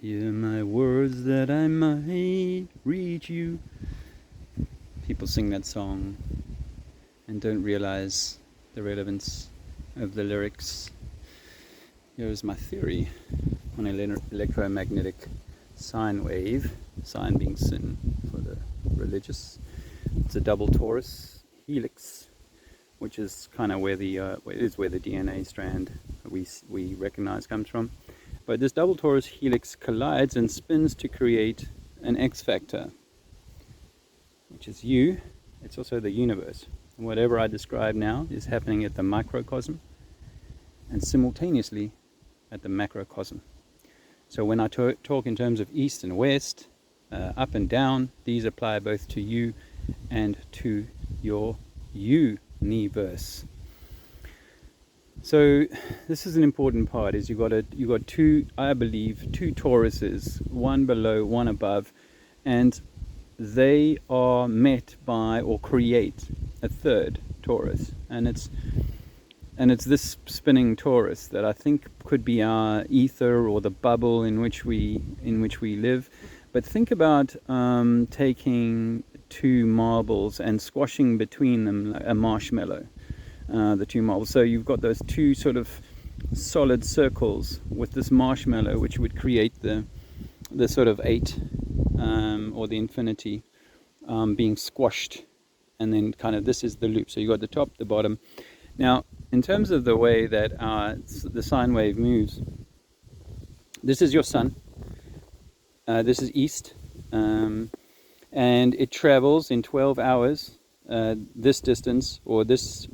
Hear my words that I might reach you. People sing that song and don't realize the relevance of the lyrics. Here's my theory on electromagnetic sine wave, sine being sin for the religious. It's a double torus helix, which is kind of where the DNA strand we recognize comes from. But this double torus helix collides and spins to create an X factor, which is you. It's also the universe. And whatever I describe now is happening at the microcosm and simultaneously at the macrocosm. So when I talk in terms of east and west, up and down, these apply both to you and to your universe. So this is an important part, is you've got two, I believe, two Tauruses, one below, one above, and they are met by or create a third Taurus, and it's this spinning Taurus that I think could be our ether or the bubble in which we live. But think about taking two marbles and squashing between them like a marshmallow. The two marbles. So you've got those two sort of solid circles with this marshmallow, which would create the sort of 8 or the infinity being squashed, and then kind of this is the loop. So you've got the top, the bottom. Now, in terms of the way that the sine wave moves, this is your sun. This is east, and it travels in 12 hours. This distance, or this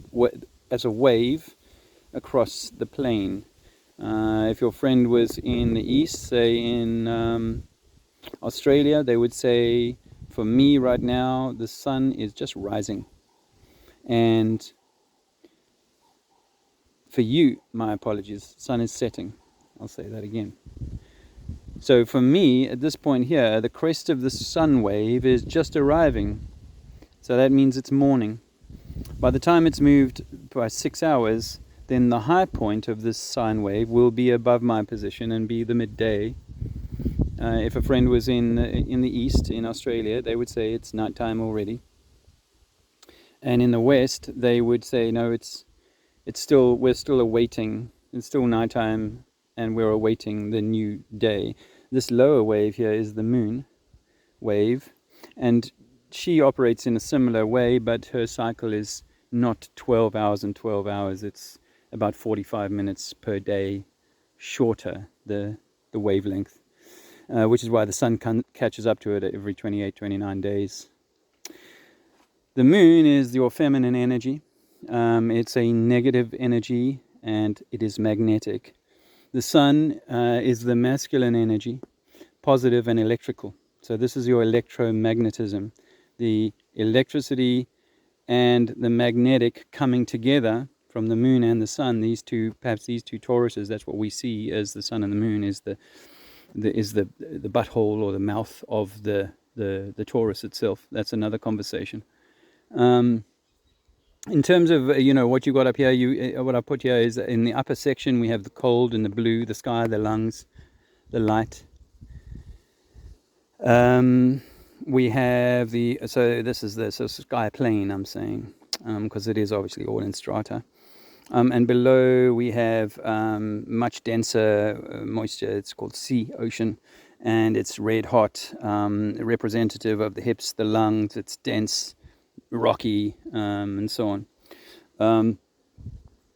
as a wave across the plane. If your friend was in the east, say in Australia, they would say, for me right now, the sun is just rising. And for you, my apologies, sun is setting. I'll say that again. So for me, at this point here, the crest of the sun wave is just arriving. So that means it's morning. By the time it's moved by 6 hours, then the high point of this sine wave will be above my position and be the midday. If a friend was in the east, in Australia, they would say it's nighttime already. And in the west, they would say, no, we're still awaiting. It's still nighttime, and we're awaiting the new day. This lower wave here is the moon wave, and she operates in a similar way, but her cycle is not 12 hours and 12 hours. It's about 45 minutes per day shorter, the wavelength, which is why the sun catches up to it every 28, 29 days. The moon is your feminine energy. It's a negative energy, and it is magnetic. The sun is the masculine energy, positive and electrical. So this is your electromagnetism. The electricity and the magnetic coming together from the moon and the sun. These two Tauruses, that's what we see as the sun and the moon, is the butthole or the mouth of the Taurus itself. That's another conversation. In terms of what you got up here, what I put here is in the upper section we have the cold and the blue, the sky, the lungs, the light. We have so this is the sky plane, I'm saying, because it is obviously all in strata. And below we have much denser moisture. It's called sea, ocean, and it's red hot, representative of the hips, the lungs. It's dense, rocky, and so on.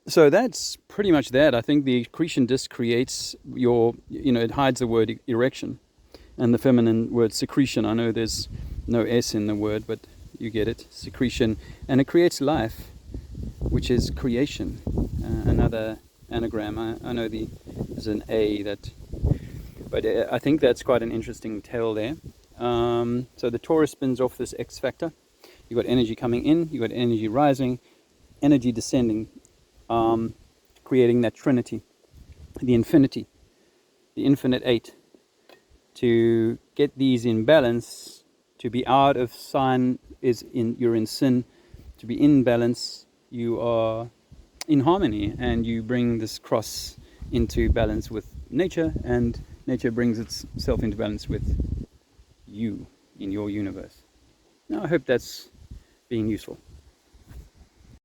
So that's pretty much that. I think the accretion disk creates it hides the word erection and the feminine word secretion. I know there's no S in the word, but you get it, secretion. And it creates life, which is creation. Another anagram. I know there's an A but I think that's quite an interesting tale there. So the Taurus spins off this X factor. You've got energy coming in, you've got energy rising, energy descending, creating that trinity, the infinity, the infinite 8. To get these in balance, to be out of sine you're in sin. To be in balance, you are in harmony, and you bring this cross into balance with nature and nature brings itself into balance with you in your universe. Now, I hope that's being useful.